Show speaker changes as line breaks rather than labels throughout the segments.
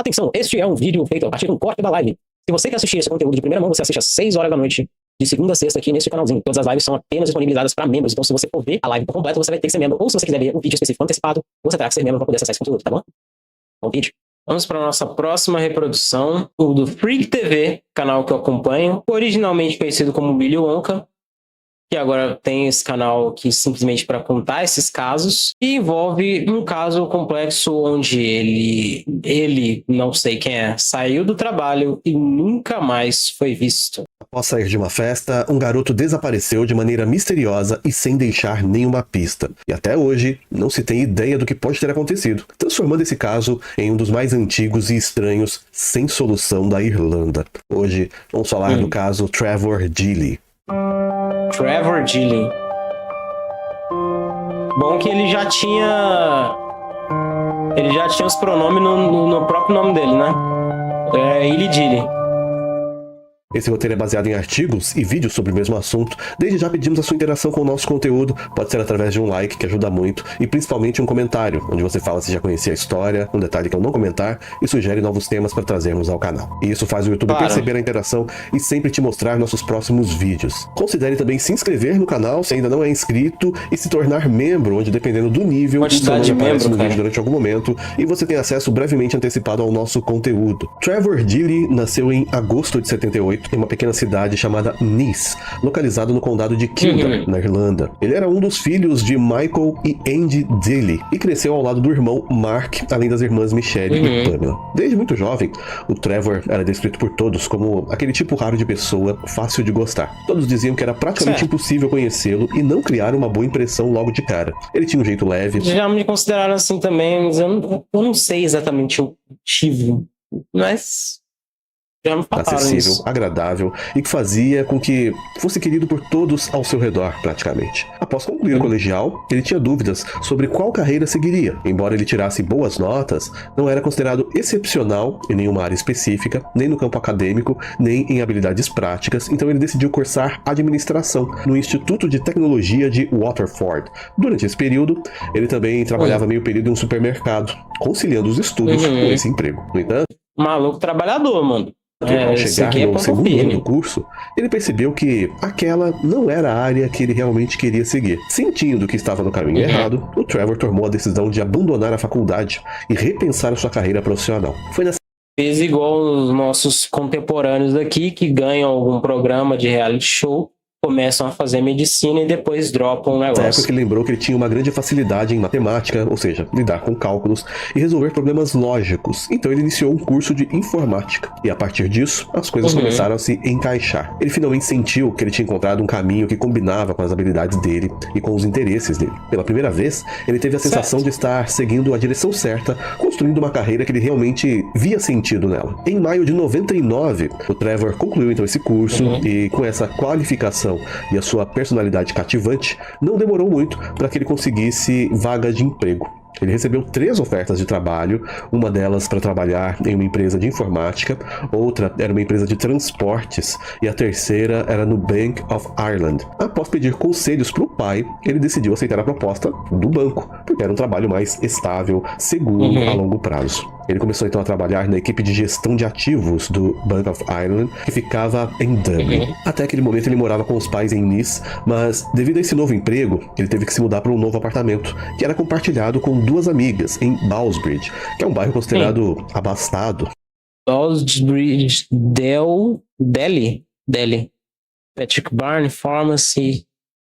Atenção, este é um vídeo feito a partir de um corte da live. Se você quer assistir esse conteúdo de primeira mão, você assiste às 6 horas da noite, de segunda a sexta, aqui nesse canalzinho. Todas as lives são apenas disponibilizadas para membros, então se você for ver a live por completo, você vai ter que ser membro. Ou se você quiser ver um vídeo específico antecipado, você terá que ser membro para poder acessar esse conteúdo, tá bom? Bom vídeo. Vamos para a nossa próxima reprodução, o do Freak TV, canal que eu acompanho, originalmente conhecido como Willy Wonka, que agora tem esse canal aqui simplesmente para contar esses casos, e envolve um caso complexo onde ele, não sei quem é, saiu do trabalho e nunca mais foi visto.
Após sair de uma festa, um garoto desapareceu de maneira misteriosa e sem deixar nenhuma pista. E até hoje, não se tem ideia do que pode ter acontecido, transformando esse caso em um dos mais antigos e estranhos sem solução da Irlanda. Hoje, vamos falar do caso Trevor Dilley.
Trevor Dilley. Bom que ele já tinha os pronomes no próprio nome dele, né? É Illy Dilley.
Esse roteiro é baseado em artigos e vídeos sobre o mesmo assunto. Desde já pedimos a sua interação com o nosso conteúdo. Pode ser através de um like, que ajuda muito, e principalmente um comentário, onde você fala se já conhecia a história, um detalhe que eu não comentar, e sugere novos temas para trazermos ao canal. E isso faz o YouTube perceber a interação e sempre te mostrar nossos próximos vídeos. Considere também se inscrever no canal, se ainda não é inscrito, e se tornar membro, onde dependendo do nível, o seu nome aparece no vídeo durante algum momento, e você tem acesso brevemente antecipado ao nosso conteúdo. Trevor Dilley nasceu em agosto de 78, em uma pequena cidade chamada Nice, localizada no condado de Kildare, na Irlanda. Ele era um dos filhos de Michael e Andy Dilley e cresceu ao lado do irmão Mark, além das irmãs Michelle e Pamela. Desde muito jovem, o Trevor era descrito por todos como aquele tipo raro de pessoa fácil de gostar. Todos diziam que era praticamente impossível conhecê-lo e não criar uma boa impressão logo de cara. Ele tinha um jeito leve.
Já me consideraram assim também, mas eu não sei exatamente o motivo, mas já me falaram
acessível,
isso.
agradável e que fazia com que fosse querido por todos ao seu redor, praticamente. Após concluir o colegial, ele tinha dúvidas sobre qual carreira seguiria. Embora ele tirasse boas notas, não era considerado excepcional em nenhuma área específica, nem no campo acadêmico, nem em habilidades práticas, então ele decidiu cursar administração no Instituto de Tecnologia de Waterford. Durante esse período, ele também trabalhava meio período em um supermercado, conciliando os estudos com esse emprego. No entanto,
maluco trabalhador, mano.
Ao chegar no segundo ano do curso, ele percebeu que aquela não era a área que ele realmente queria seguir. Sentindo que estava no caminho errado, o Trevor tomou a decisão de abandonar a faculdade e repensar a sua carreira profissional. Foi nessa
Fez igual os nossos contemporâneos daqui, que ganham algum programa de reality show, começam a fazer medicina e depois dropam o negócio.
Nessa época ele lembrou que ele tinha uma grande facilidade em matemática, ou seja, lidar com cálculos e resolver problemas lógicos. Então ele iniciou um curso de informática. E a partir disso, as coisas começaram a se encaixar. Ele finalmente sentiu que ele tinha encontrado um caminho que combinava com as habilidades dele e com os interesses dele. Pela primeira vez, ele teve a sensação de estar seguindo a direção certa, construindo uma carreira que ele realmente via sentido nela. Em maio de 99, o Trevor concluiu então esse curso e com essa qualificação e a sua personalidade cativante, não demorou muito para que ele conseguisse vaga de emprego. Ele recebeu 3 ofertas de trabalho, uma delas para trabalhar em uma empresa de informática, outra era uma empresa de transportes e a terceira era no Bank of Ireland. Após pedir conselhos para o pai, ele decidiu aceitar a proposta do banco, porque era um trabalho mais estável, seguro a longo prazo. Ele começou então a trabalhar na equipe de gestão de ativos do Bank of Ireland, que ficava em Dublin. Até aquele momento ele morava com os pais em Nice, mas devido a esse novo emprego, ele teve que se mudar para um novo apartamento, que era compartilhado com 2 amigas em Ballsbridge, que é um bairro considerado abastado.
Ballsbridge, Delhi. Patrick Barn Pharmacy.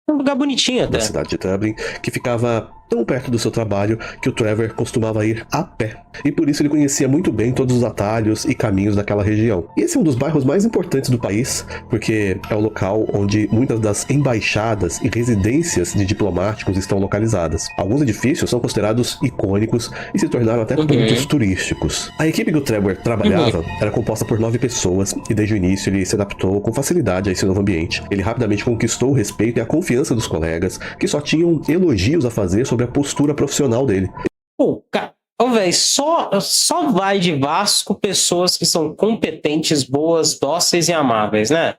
Um lugar bonitinho até.
Da cidade de Dublin, que ficava tão perto do seu trabalho que o Trevor costumava ir a pé. E por isso ele conhecia muito bem todos os atalhos e caminhos daquela região. E esse é um dos bairros mais importantes do país, porque é o local onde muitas das embaixadas e residências de diplomáticos estão localizadas. Alguns edifícios são considerados icônicos e se tornaram até pontos turísticos. A equipe que o Trevor trabalhava era composta por 9 pessoas e desde o início ele se adaptou com facilidade a esse novo ambiente. Ele rapidamente conquistou o respeito e a confiança dos colegas, que só tinham elogios a fazer sobre a postura profissional dele.
Pô, velho, só vai de Vasco pessoas que são competentes, boas, dóceis e amáveis, né?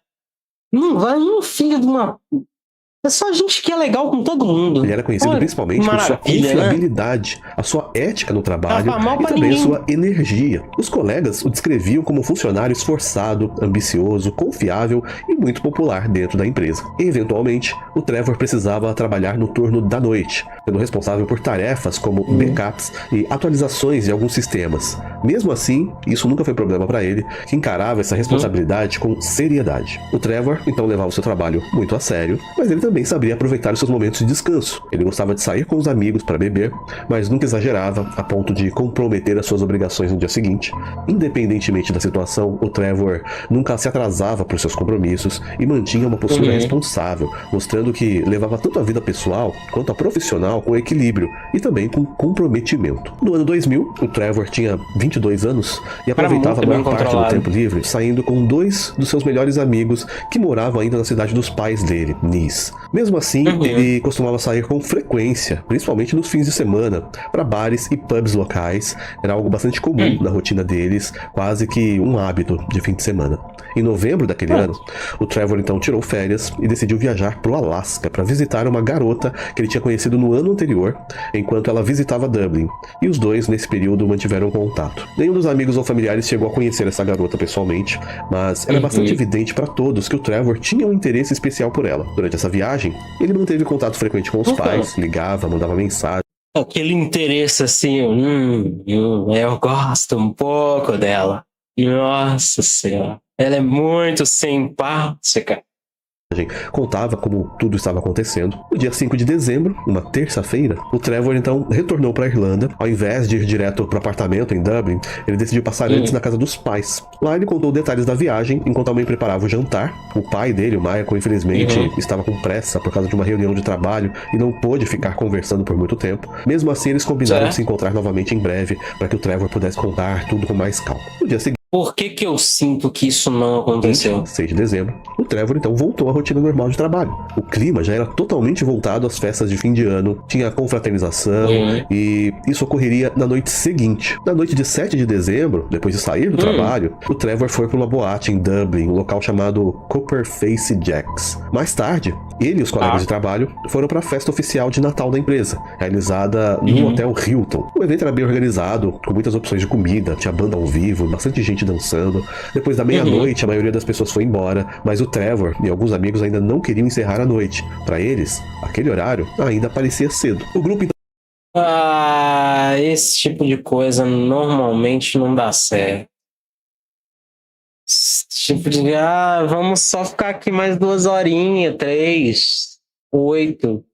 Não vai um filho de uma... É só gente que é legal com todo mundo.
Ele era conhecido principalmente por sua confiabilidade, a sua ética no trabalho e também a sua energia. Os colegas o descreviam como um funcionário esforçado, ambicioso, confiável e muito popular dentro da empresa. E, eventualmente, o Trevor precisava trabalhar no turno da noite, sendo responsável por tarefas como backups e atualizações de alguns sistemas. Mesmo assim, isso nunca foi problema para ele, que encarava essa responsabilidade com seriedade. O Trevor, então, levava o seu trabalho muito a sério, mas ele também sabia aproveitar os seus momentos de descanso. Ele gostava de sair com os amigos para beber, mas nunca exagerava a ponto de comprometer as suas obrigações no dia seguinte. Independentemente da situação, o Trevor nunca se atrasava por seus compromissos e mantinha uma postura responsável, mostrando que levava tanto a vida pessoal quanto a profissional com equilíbrio e também com comprometimento. No ano 2000, o Trevor tinha 22 anos e aproveitava a maior parte do tempo livre saindo com 2 dos seus melhores amigos que moravam ainda na cidade dos pais dele, Nice. Mesmo assim, ele costumava sair com frequência, principalmente nos fins de semana, para bares e pubs locais. Era algo bastante comum na rotina deles, quase que um hábito de fim de semana. Em novembro daquele ano, o Trevor então tirou férias e decidiu viajar para o Alasca para visitar uma garota que ele tinha conhecido no ano anterior, enquanto ela visitava Dublin. E os dois, nesse período, mantiveram contato. Nenhum dos amigos ou familiares chegou a conhecer essa garota pessoalmente, mas era bastante evidente para todos que o Trevor tinha um interesse especial por ela. Durante essa viagem, ele manteve contato frequente com os pais, ligava, mandava mensagem.
Aquele interesse assim, eu gosto um pouco dela. Nossa Senhora, ela é muito simpática.
Contava como tudo estava acontecendo. No dia 5 de dezembro, uma terça-feira, o Trevor então retornou para a Irlanda. Ao invés de ir direto para o apartamento em Dublin, ele decidiu passar antes na casa dos pais. Lá ele contou detalhes da viagem enquanto a mãe preparava o jantar. O pai dele, o Michael, infelizmente estava com pressa por causa de uma reunião de trabalho e não pôde ficar conversando por muito tempo. Mesmo assim, eles combinaram de se encontrar novamente em breve para que o Trevor pudesse contar tudo com mais calma. No dia seguinte,
por que eu sinto que isso não aconteceu?
6 de dezembro, o Trevor então voltou à rotina normal de trabalho. O clima já era totalmente voltado às festas de fim de ano, tinha confraternização e isso ocorreria na noite seguinte. Na noite de 7 de dezembro, depois de sair do trabalho, o Trevor foi para uma boate em Dublin, um local chamado Copperface Jacks. Mais tarde, ele e os colegas de trabalho foram para a festa oficial de Natal da empresa, realizada no Hotel Hilton. O evento era bem organizado, com muitas opções de comida, tinha banda ao vivo, bastante gente dançando. Depois da meia-noite, a maioria das pessoas foi embora, mas o Trevor e alguns amigos ainda não queriam encerrar a noite. Para eles, aquele horário ainda parecia cedo. O grupo então...
esse tipo de coisa normalmente não dá certo. Esse tipo de, vamos só ficar aqui mais 2 horinhas, 3, 8.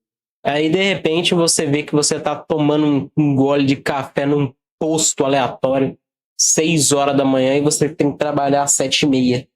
Aí, de repente, você vê que você tá tomando um gole de café num posto aleatório, 6 horas da manhã, e você tem que trabalhar às 7h30.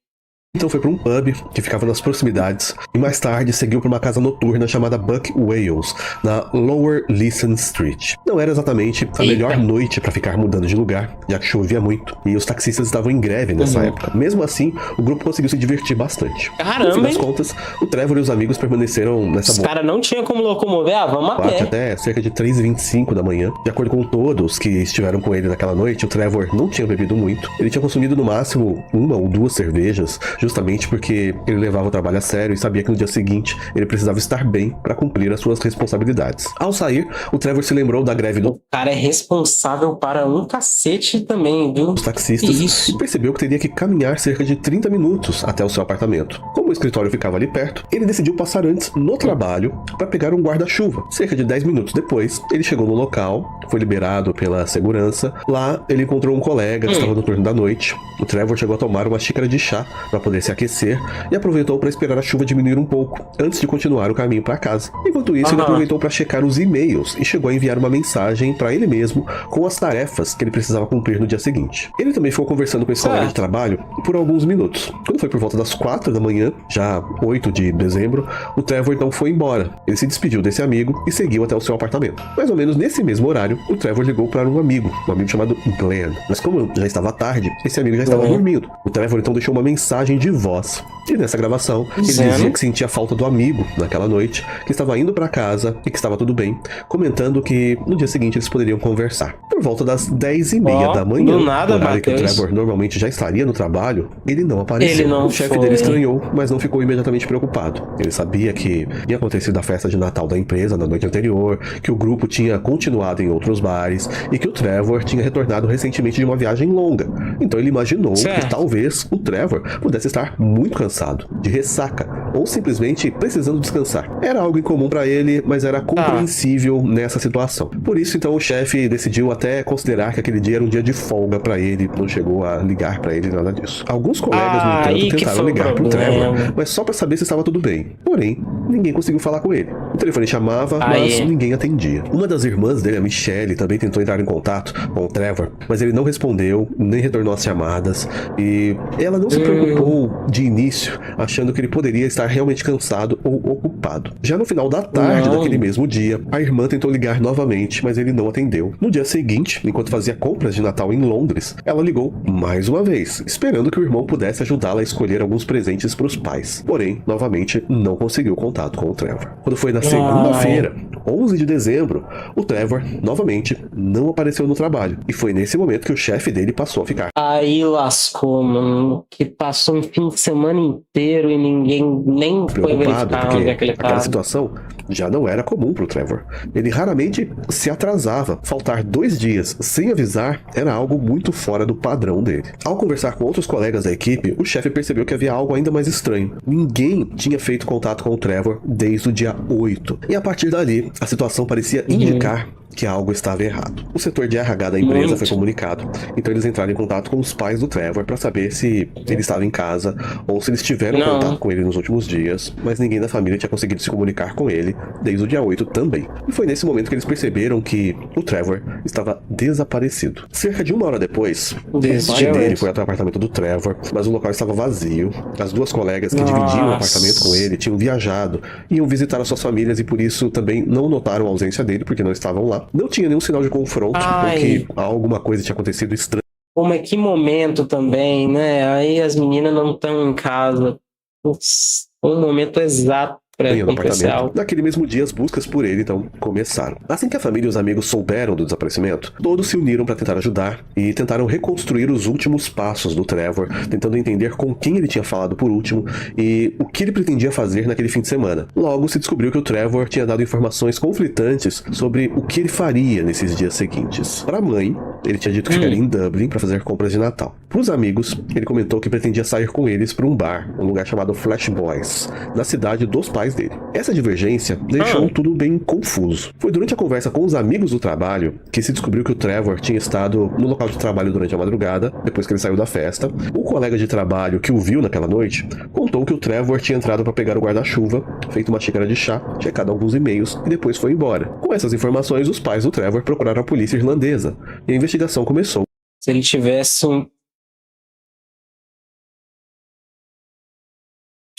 Então foi para um pub que ficava nas proximidades e mais tarde seguiu para uma casa noturna chamada Buck Wales, na Lower Leeson Street. Não era exatamente a melhor noite para ficar mudando de lugar, já que chovia muito e os taxistas estavam em greve nessa época. Mesmo assim, o grupo conseguiu se divertir bastante.
Caramba,
no fim das contas, o Trevor e os amigos permaneceram nessa
Os caras não tinham como locomover, vamos a pé.
Até cerca de 3h25 da manhã. De acordo com todos que estiveram com ele naquela noite, o Trevor não tinha bebido muito. Ele tinha consumido no máximo 1 ou 2 cervejas, justamente porque ele levava o trabalho a sério e sabia que no dia seguinte ele precisava estar bem para cumprir as suas responsabilidades. Ao sair, o Trevor se lembrou da greve do...
O cara é responsável para um cacete também, viu?
Os taxistas e percebeu que teria que caminhar cerca de 30 minutos até o seu apartamento. Como o escritório ficava ali perto, ele decidiu passar antes no trabalho para pegar um guarda-chuva. Cerca de 10 minutos depois, ele chegou no local, foi liberado pela segurança. Lá, ele encontrou um colega que estava no turno da noite. O Trevor chegou a tomar uma xícara de chá para poder se aquecer e aproveitou para esperar a chuva diminuir um pouco antes de continuar o caminho para casa. Enquanto isso, ele aproveitou para checar os e-mails e chegou a enviar uma mensagem para ele mesmo com as tarefas que ele precisava cumprir no dia seguinte. Ele também ficou conversando com esse colega de trabalho por alguns minutos. Quando foi por volta das 4 da manhã, já 8 de dezembro, o Trevor então foi embora. Ele se despediu desse amigo e seguiu até o seu apartamento. Mais ou menos nesse mesmo horário, o Trevor ligou para um amigo chamado Glenn. Mas como já estava tarde, esse amigo já estava dormindo. O Trevor então deixou uma mensagem de voz. E nessa gravação, ele
Dizendo?
dizia que sentia falta do amigo naquela noite, que estava indo para casa e que estava tudo bem, comentando que no dia seguinte eles poderiam conversar. Por volta das 10h30 da manhã,
do nada,
horário que o
Matheus.
Trevor normalmente já estaria no trabalho, ele não apareceu.
Ele não
O chefe
foi.
dele estranhou, mas não ficou imediatamente preocupado. Ele sabia que tinha acontecido a festa de Natal da empresa na noite anterior, que o grupo tinha continuado em outros bares e que o Trevor tinha retornado recentemente de uma viagem longa. Então ele imaginou
Certo.
que talvez o Trevor pudesse estar muito cansado, de ressaca, ou simplesmente precisando descansar. Era algo incomum para ele, mas era compreensível nessa situação. Por isso, então, o chefe decidiu até considerar que aquele dia era um dia de folga para ele, não chegou a ligar para ele, nada disso. Alguns colegas, no
aí
entanto,
que
tentaram
foi o
ligar pro
problema.
Trevor, mas só para saber se estava tudo bem. Porém, ninguém conseguiu falar com ele. O telefone chamava,
Aí.
mas ninguém atendia. Uma das irmãs dele, a Michelle, também tentou entrar em contato com o Trevor, mas ele não respondeu, nem retornou as chamadas, e ela não se preocupou de início, achando que ele poderia estar realmente cansado ou ocupado. Já no final da tarde
Não.
daquele mesmo dia, a irmã tentou ligar novamente, mas ele não atendeu. No dia seguinte, enquanto fazia compras de Natal em Londres, ela ligou mais uma vez, esperando que o irmão pudesse ajudá-la a escolher alguns presentes para os pais. Porém, novamente, não conseguiu contato com o Trevor. Quando foi na segunda-feira, 11 de dezembro, o Trevor, novamente, não apareceu no trabalho. E foi nesse momento que o chefe dele passou a ficar
Aí lascou, mano. Que passou um fim de semana inteiro e ninguém nem foi
preocupado,
verificar onde
porque
é que ele
aquela
tava.
situação já não era comum pro Trevor. Ele raramente se atrasava. Faltar 2 dias sem avisar era algo muito fora do padrão dele. Ao conversar com outros colegas da equipe, o chefe percebeu que havia algo ainda mais estranho. Ninguém tinha feito contato com o Trevor desde o dia 8. E a partir dali, a situação parecia indicar que algo estava errado. O setor de RH da empresa
Muito.
foi comunicado, então eles entraram em contato com os pais do Trevor para saber se ele estava em casa ou se eles tiveram
Não.
contato com ele nos últimos dias, mas ninguém da família tinha conseguido se comunicar com ele desde o dia 8 também. E foi nesse momento que eles perceberam que o Trevor estava desaparecido. Cerca de 1 hora depois,
Desde
o
o dia
pai dele
8.
foi até o apartamento do Trevor, mas o local estava vazio. As 2 colegas que dividiam o
Nossa.
apartamento com ele tinham viajado, iam visitar as suas famílias e por isso também não notaram a ausência dele, porque não estavam lá. Não tinha nenhum sinal de confronto,
Ai.
ou que alguma coisa tinha acontecido estranha
Pô, mas que momento também, né? Aí as meninas não estão em casa. Putz, um momento exato pra
no
acontecer
apartamento.
algo.
Naquele mesmo dia, as buscas por ele, então, começaram. Assim que a família e os amigos souberam do desaparecimento, todos se uniram para tentar ajudar e tentaram reconstruir os últimos passos do Trevor, tentando entender com quem ele tinha falado por último e o que ele pretendia fazer naquele fim de semana. Logo, se descobriu que o Trevor tinha dado informações conflitantes sobre o que ele faria nesses dias seguintes. Para a mãe, ele tinha dito que ficaria em Dublin para fazer compras de Natal. Para os amigos, ele comentou que pretendia sair com eles para um bar, um lugar chamado Flash Boys, na cidade dos pais dele. Essa divergência deixou tudo bem confuso. Foi durante a conversa com os amigos do trabalho que se descobriu que o Trevor tinha estado no local de trabalho durante a madrugada, depois que ele saiu da festa. O colega de trabalho que o viu naquela noite contou que o Trevor tinha entrado para pegar o guarda-chuva, feito uma xícara de chá, checado alguns e-mails e depois foi embora. Com essas informações, os pais do Trevor procuraram a polícia irlandesa e a investigação começou.
Se ele tivesse um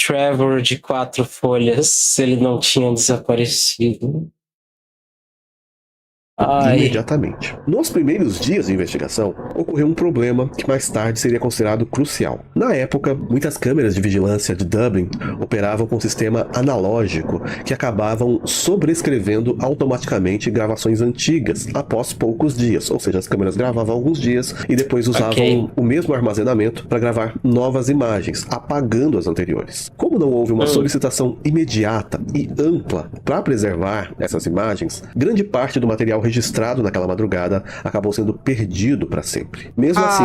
Trevor de 4 folhas, ele não tinha desaparecido. Ai.
Imediatamente. Nos primeiros dias de investigação, ocorreu um problema que mais tarde seria considerado crucial. Na época, muitas câmeras de vigilância de Dublin operavam com um sistema analógico que acabavam sobrescrevendo automaticamente gravações antigas após poucos dias, ou seja, as câmeras gravavam alguns dias e depois usavam o mesmo armazenamento para gravar novas imagens, apagando as anteriores. Como não houve uma solicitação imediata e ampla para preservar essas imagens, grande parte do material registrado naquela madrugada acabou sendo perdido para sempre. Mesmo assim,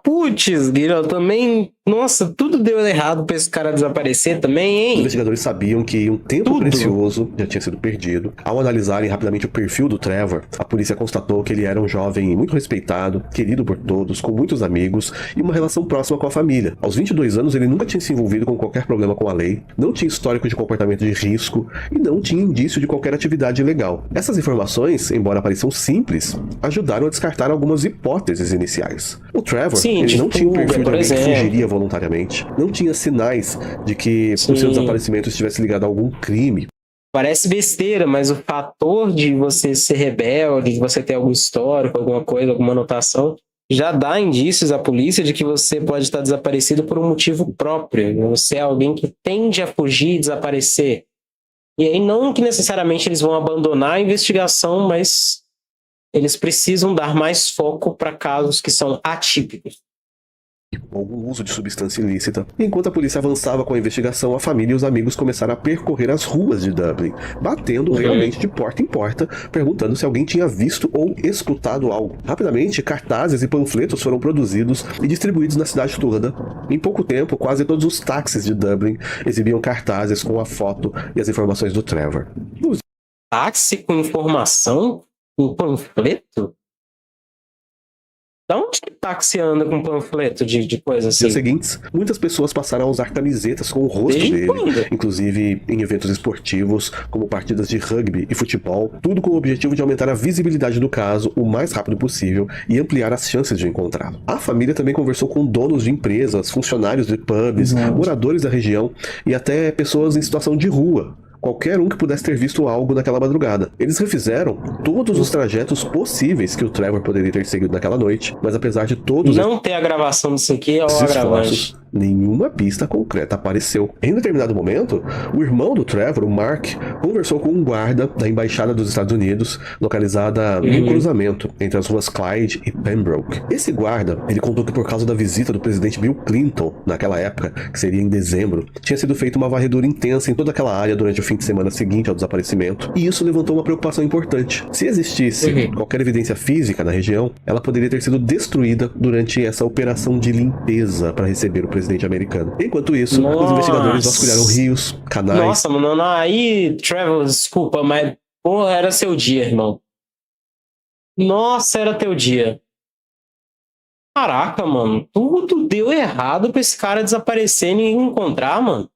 putz, Guilherme, também. Nossa, tudo deu errado pra esse cara desaparecer também,
os
hein?
investigadores sabiam que um tempo precioso já tinha sido perdido. Ao analisarem rapidamente o perfil do Trevor, a polícia constatou que ele era um jovem muito respeitado, querido por todos, com muitos amigos e uma relação próxima com a família. Aos 22 anos, ele nunca tinha se envolvido com qualquer problema com a lei, não tinha histórico de comportamento de risco e não tinha indício de qualquer atividade ilegal. Essas informações, embora pareçam simples, ajudaram a descartar algumas hipóteses iniciais. O Trevor, ele não tinha um perfil de alguém que fugiria voluntariamente, não tinha sinais de que o seu desaparecimento estivesse ligado a algum crime.
Parece besteira, mas o fator de você ser rebelde, de você ter algum histórico, alguma coisa, alguma anotação, já dá indícios à polícia de que você pode estar desaparecido por um motivo próprio. Você é alguém que tende a fugir e desaparecer. E aí não que necessariamente eles vão abandonar a investigação, mas eles precisam dar mais foco para casos que são atípicos.
Algum uso de substância ilícita. Enquanto a polícia avançava com a investigação, a família e os amigos começaram a percorrer as ruas de Dublin, batendo realmente de porta em porta, perguntando se alguém tinha visto ou escutado algo. Rapidamente, cartazes e panfletos foram produzidos e distribuídos na cidade toda. Em pouco tempo, quase todos os táxis de Dublin exibiam cartazes com a foto e as informações do Trevor.
Táxi com informação? Com panfleto? Da onde que táxi anda com panfleto de coisa assim?
Nos dias seguintes, muitas pessoas passaram a usar camisetas com o rosto dele, inclusive em eventos esportivos, como partidas de rugby e futebol, tudo com o objetivo de aumentar a visibilidade do caso o mais rápido possível e ampliar as chances de encontrá-lo. A família também conversou com donos de empresas, funcionários de pubs, moradores da região e até pessoas em situação de rua. Qualquer um que pudesse ter visto algo naquela madrugada. Eles refizeram todos os trajetos possíveis que o Trevor poderia ter seguido naquela noite, mas apesar de todos
não ter a gravação disso aqui é o agravante.
Nenhuma pista concreta apareceu. Em determinado momento, o irmão do Trevor, o Mark, conversou com um guarda da Embaixada dos Estados Unidos, localizada no cruzamento entre as ruas Clyde e Pembroke. Esse guarda, ele contou que por causa da visita do presidente Bill Clinton, naquela época, que seria em dezembro, tinha sido feita uma varredura intensa em toda aquela área durante o fim de semana seguinte ao desaparecimento, e isso levantou uma preocupação importante. Se existisse qualquer evidência física na região, ela poderia ter sido destruída durante essa operação de limpeza para receber o presidente americano. Enquanto isso, os investigadores vasculharam rios, canais...
Nossa, mano, aí, Trevor, desculpa, mas porra, era seu dia, irmão. Nossa, era teu dia. Caraca, mano, tudo deu errado pra esse cara desaparecer e ninguém encontrar, mano.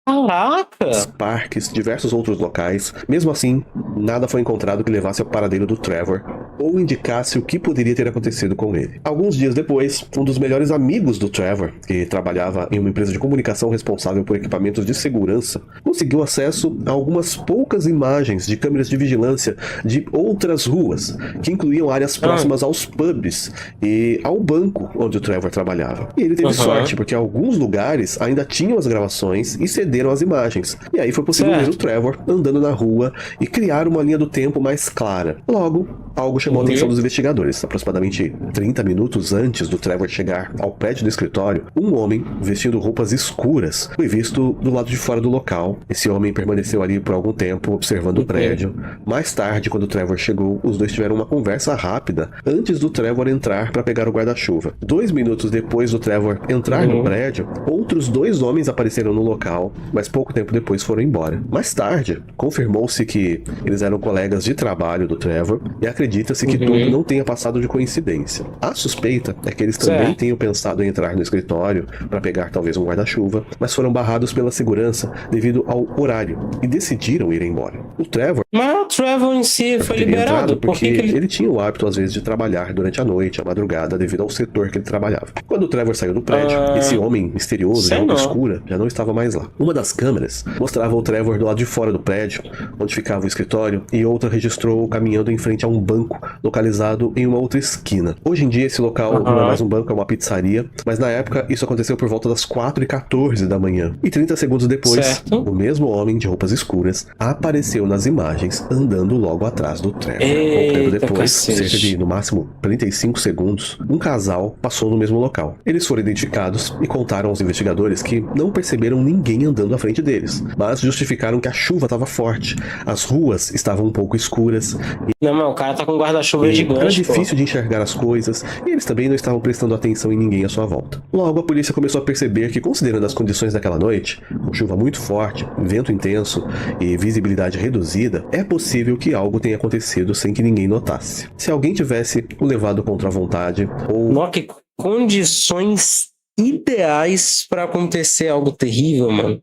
Caraca!
Parques, diversos outros locais. Mesmo assim, nada foi encontrado que levasse ao paradeiro do Trevor ou indicasse o que poderia ter acontecido com ele. Alguns dias depois, um dos melhores amigos do Trevor, que trabalhava em uma empresa de comunicação responsável por equipamentos de segurança, conseguiu acesso a algumas poucas imagens de câmeras de vigilância de outras ruas, que incluíam áreas próximas aos pubs e ao banco onde o Trevor trabalhava. E ele teve sorte, porque alguns lugares ainda tinham as gravações e cederam as imagens. E aí foi possível ver o Trevor andando na rua e criar uma linha do tempo mais clara. Logo, algo chamou a atenção dos investigadores. Aproximadamente 30 minutos antes do Trevor chegar ao prédio do escritório, um homem, vestindo roupas escuras, foi visto do lado de fora do local. Esse homem permaneceu ali por algum tempo, observando o prédio. Mais tarde, quando o Trevor chegou, os dois tiveram uma conversa rápida antes do Trevor entrar para pegar o guarda-chuva. 2 minutos depois do Trevor entrar no prédio, outros 2 homens apareceram no local, mas pouco tempo depois foram embora. Mais tarde, confirmou-se que eles eram colegas de trabalho do Trevor e acredita-se que tudo não tenha passado de coincidência. A suspeita é que eles também tenham pensado em entrar no escritório para pegar talvez um guarda-chuva, mas foram barrados pela segurança devido ao horário e decidiram ir embora. O Trevor...
Mas o Trevor em si foi liberado
porque ele tinha o hábito às vezes de trabalhar durante a noite, a madrugada, devido ao setor que ele trabalhava. Quando o Trevor saiu do prédio, esse homem misterioso de roupa escura já não estava mais lá. Uma das câmeras mostrava o Trevor do lado de fora do prédio, onde ficava o escritório, e outra registrou caminhando em frente a um banco localizado em uma outra esquina. Hoje em dia esse local não é mais um banco, é uma pizzaria, mas na época isso aconteceu por volta das 4h14 da manhã. E 30 segundos depois, o mesmo homem de roupas escuras apareceu nas imagens andando logo atrás do Trevor. Pouco tempo depois, cerca de no máximo 35 segundos, um casal passou no mesmo local. Eles foram identificados e contaram aos investigadores que não perceberam ninguém andando à frente deles, mas justificaram que a chuva estava forte, as ruas estavam um pouco escuras.
Não, mas o cara tá com um guarda-chuva gigante.
Era difícil de enxergar as coisas e eles também não estavam prestando atenção em ninguém à sua volta. Logo, a polícia começou a perceber que, considerando as condições daquela noite, com chuva muito forte, vento intenso e visibilidade reduzida, é possível que algo tenha acontecido sem que ninguém notasse. Se alguém tivesse o levado contra a vontade ou...
Nossa, que condições ideais pra acontecer algo terrível, mano.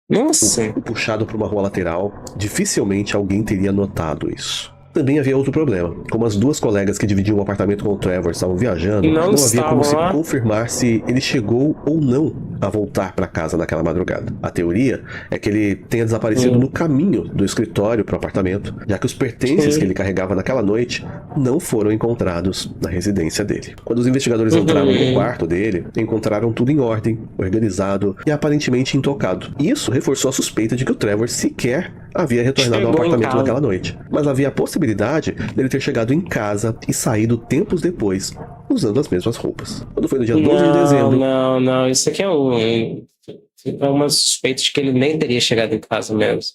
Nossa.
Puxado para uma rua lateral, dificilmente alguém teria notado isso. Também havia outro problema. Como as duas colegas que dividiam o apartamento com o Trevor estavam viajando, não havia como se confirmar se ele chegou ou não a voltar para casa naquela madrugada. A teoria é que ele tenha desaparecido no caminho do escritório para o apartamento, já que os pertences que ele carregava naquela noite não foram encontrados na residência dele. Quando os investigadores entraram no quarto dele, encontraram tudo em ordem, organizado e aparentemente intocado. Isso reforçou a suspeita de que o Trevor sequer havia retornado ao apartamento naquela noite. Mas havia a possibilidade dele ter chegado em casa e saído tempos depois, usando as mesmas roupas. Quando foi no dia 12 de dezembro...
Não. Isso aqui é uma suspeita de que ele nem teria chegado em casa mesmo.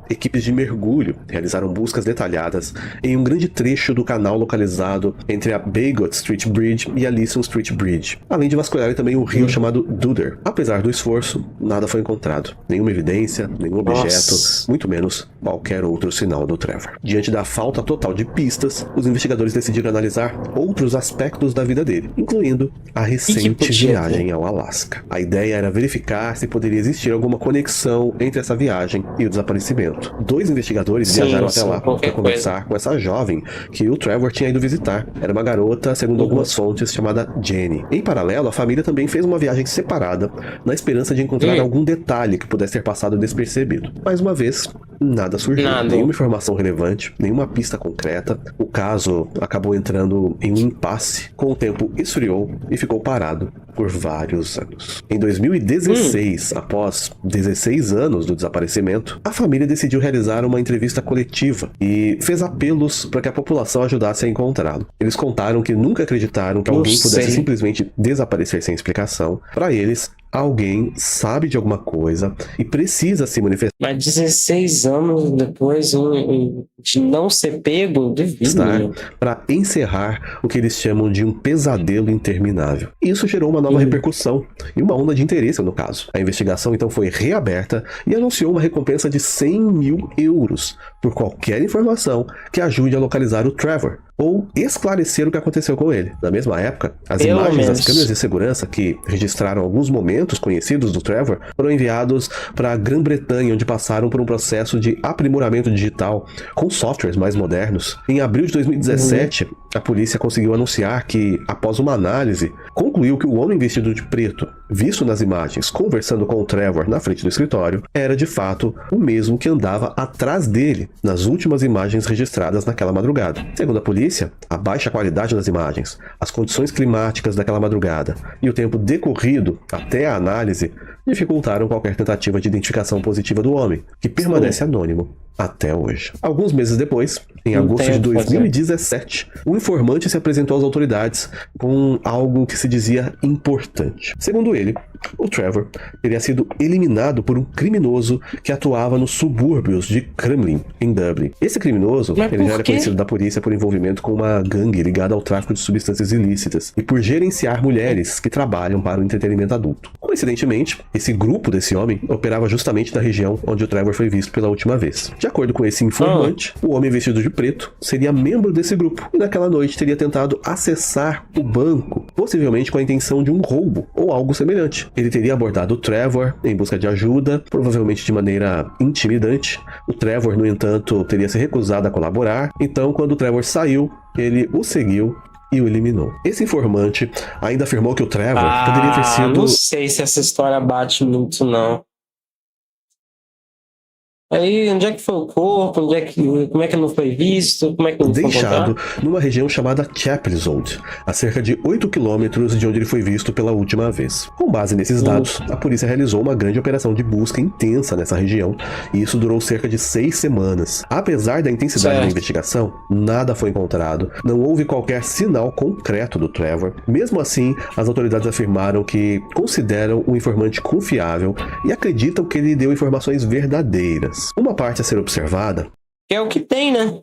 Equipes de mergulho realizaram buscas detalhadas em um grande trecho do canal localizado entre a Bagot Street Bridge e a Leeson Street Bridge, além de vasculharem também um rio chamado Duder. Apesar do esforço, nada foi encontrado. Nenhuma evidência, nenhum objeto, muito menos qualquer outro sinal do Trevor. Diante da falta total de pistas, os investigadores decidiram analisar outros aspectos da vida dele, incluindo a recente viagem ao Alasca. A ideia era verificar se poderia existir alguma conexão entre essa viagem e o desaparecimento. Dois investigadores viajaram até lá para conversar com essa jovem que o Trevor tinha ido visitar. Era uma garota, segundo algumas fontes, chamada Jenny. Em paralelo, a família também fez uma viagem separada na esperança de encontrar algum detalhe que pudesse ter passado despercebido. Mais uma vez, nada surgiu. Nenhuma informação relevante, nenhuma pista concreta. O caso acabou entrando em um impasse. Com o tempo, esfriou e ficou parado por vários anos. Em 2016, após 16 anos do desaparecimento, a família decidiu realizar uma entrevista coletiva e fez apelos para que a população ajudasse a encontrá-lo. Eles contaram que nunca acreditaram que alguém pudesse simplesmente desaparecer sem explicação. Para eles, alguém sabe de alguma coisa e precisa se manifestar.
Mas 16 anos depois de não ser pego, devido
para encerrar o que eles chamam de um pesadelo interminável. Isso gerou uma nova repercussão e uma onda de interesse no caso. A investigação então foi reaberta e anunciou uma recompensa de 100 mil euros por qualquer informação que ajude a localizar o Trevor ou esclarecer o que aconteceu com ele. Na mesma época, as imagens das câmeras de segurança que registraram alguns momentos conhecidos do Trevor foram enviados para a Grã-Bretanha, onde passaram por um processo de aprimoramento digital com softwares mais modernos. Em abril de 2017, a polícia conseguiu anunciar que, após uma análise, concluiu que o homem vestido de preto, visto nas imagens conversando com o Trevor na frente do escritório, era de fato o mesmo que andava atrás dele nas últimas imagens registradas naquela madrugada. Segundo a polícia, a baixa qualidade das imagens, as condições climáticas daquela madrugada e o tempo decorrido até a análise dificultaram qualquer tentativa de identificação positiva do homem, que permanece anônimo até hoje. Alguns meses depois, em agosto de 2017, o informante se apresentou às autoridades com algo que se dizia importante. Segundo ele, o Trevor teria sido eliminado por um criminoso que atuava nos subúrbios de Crumlin, em Dublin. Esse criminoso, ele já era conhecido da polícia por envolvimento com uma gangue ligada ao tráfico de substâncias ilícitas e por gerenciar mulheres que trabalham para o entretenimento adulto. Coincidentemente, esse grupo desse homem operava justamente na região onde o Trevor foi visto pela última vez. De acordo com esse informante, o homem vestido de preto seria membro desse grupo e naquela noite teria tentado acessar o banco, possivelmente com a intenção de um roubo ou algo semelhante. Ele teria abordado o Trevor em busca de ajuda, provavelmente de maneira intimidante. O Trevor, no entanto, teria se recusado a colaborar, então quando o Trevor saiu, ele o seguiu e o eliminou. Esse informante ainda afirmou que o Trevor poderia ter sido...
Não sei se essa história bate muito, não. Aí, onde é que foi o corpo? Como é que não foi visto? Como é que não foi
deixado numa região chamada Chapelizod, a cerca de 8 quilômetros de onde ele foi visto pela última vez. Com base nesses dados, a polícia realizou uma grande operação de busca intensa nessa região, e isso durou cerca de 6 semanas. Apesar da intensidade da investigação, nada foi encontrado, não houve qualquer sinal concreto do Trevor. Mesmo assim, as autoridades afirmaram que consideram o informante confiável e acreditam que ele deu informações verdadeiras. Uma parte a ser observada
é o que tem, né?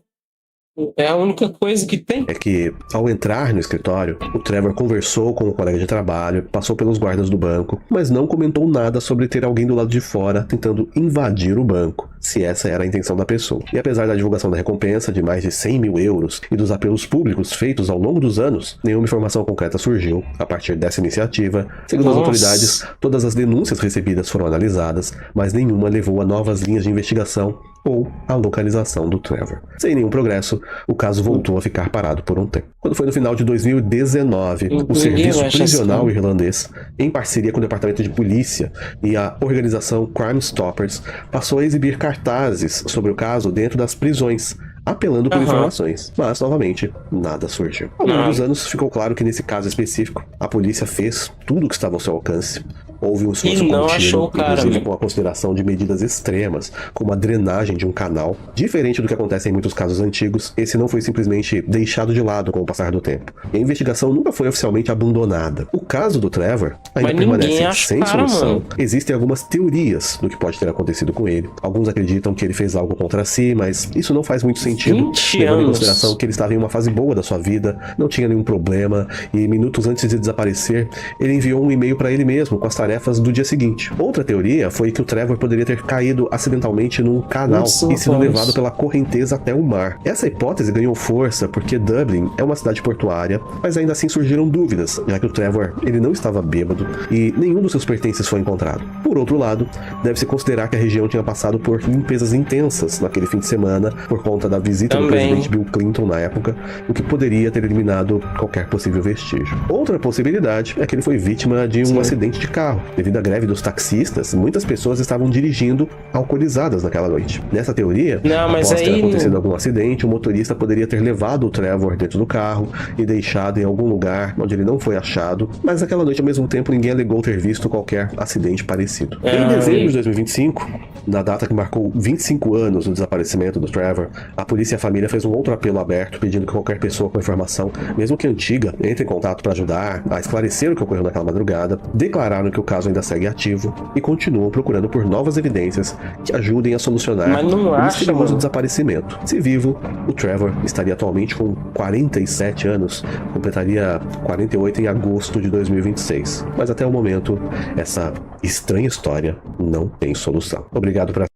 É a única coisa que tem.
É que, ao entrar no escritório, o Trevor conversou com o colega de trabalho, passou pelos guardas do banco, mas não comentou nada sobre ter alguém do lado de fora tentando invadir o banco. se essa era a intenção da pessoa. E apesar da divulgação da recompensa de mais de 100 mil euros e dos apelos públicos feitos ao longo dos anos, nenhuma informação concreta surgiu a partir dessa iniciativa. Segundo as autoridades, todas as denúncias recebidas foram analisadas, mas nenhuma levou a novas linhas de investigação ou a localização do Trevor. Sem nenhum progresso, o caso voltou a ficar parado por um tempo. Quando foi no final de 2019, o Serviço Prisional Irlandês, em parceria com o Departamento de Polícia e a organização Crime Stoppers, passou a exibir cartazes sobre o caso dentro das prisões, apelando por informações. Mas, novamente, nada surgiu. Ao longo dos anos, ficou claro que nesse caso específico, a polícia fez tudo o que estava ao seu alcance. Houve um esforço contínuo, inclusive com a consideração de medidas extremas, como a drenagem de um canal. Diferente do que acontece em muitos casos antigos, esse não foi simplesmente deixado de lado com o passar do tempo. E a investigação nunca foi oficialmente abandonada. O caso do Trevor ainda permanece sem solução. Existem algumas teorias do que pode ter acontecido com ele. Alguns acreditam que ele fez algo contra si, mas isso não faz muito sentido, levando em consideração que ele estava em uma fase boa da sua vida, não tinha nenhum problema, e minutos antes de desaparecer, ele enviou um e-mail para ele mesmo com as tarefas do dia seguinte. Outra teoria foi que o Trevor poderia ter caído acidentalmente num canal e sido levado pela correnteza até o mar. Essa hipótese ganhou força porque Dublin é uma cidade portuária, mas ainda assim surgiram dúvidas, já que o Trevor ele não estava bêbado e nenhum dos seus pertences foi encontrado. Por outro lado, deve-se considerar que a região tinha passado por limpezas intensas naquele fim de semana por conta da visita do presidente Bill Clinton na época, o que poderia ter eliminado qualquer possível vestígio. Outra possibilidade é que ele foi vítima de um acidente de carro. Devido à greve dos taxistas, muitas pessoas estavam dirigindo alcoolizadas naquela noite. Nessa teoria, após ter acontecido algum acidente, o motorista poderia ter levado o Trevor dentro do carro e deixado em algum lugar onde ele não foi achado, mas naquela noite, ao mesmo tempo, ninguém alegou ter visto qualquer acidente parecido. Em dezembro de 2025, na data que marcou 25 anos do desaparecimento do Trevor, a polícia e a família fez um outro apelo aberto, pedindo que qualquer pessoa com informação, mesmo que antiga, entre em contato para ajudar a esclarecer o que ocorreu naquela madrugada. Declararam que o caso ainda segue ativo e continuam procurando por novas evidências que ajudem a solucionar o misterioso desaparecimento. Se vivo, o Trevor estaria atualmente com 47 anos, completaria 48 em agosto de 2026. Mas até o momento, essa estranha história não tem solução. Obrigado por...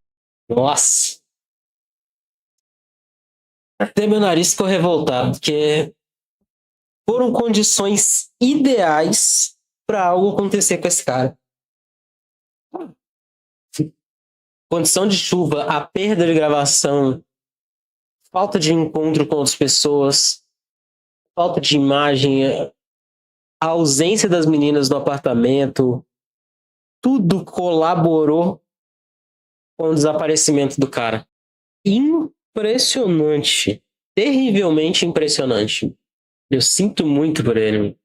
Nossa! Até meu nariz ficou revoltado, porque foram condições ideais para algo acontecer com esse cara. Condição de chuva, a perda de gravação, falta de encontro com outras pessoas, falta de imagem, a ausência das meninas no apartamento, tudo colaborou com o desaparecimento do cara. Impressionante. Terrivelmente impressionante. Eu sinto muito por ele.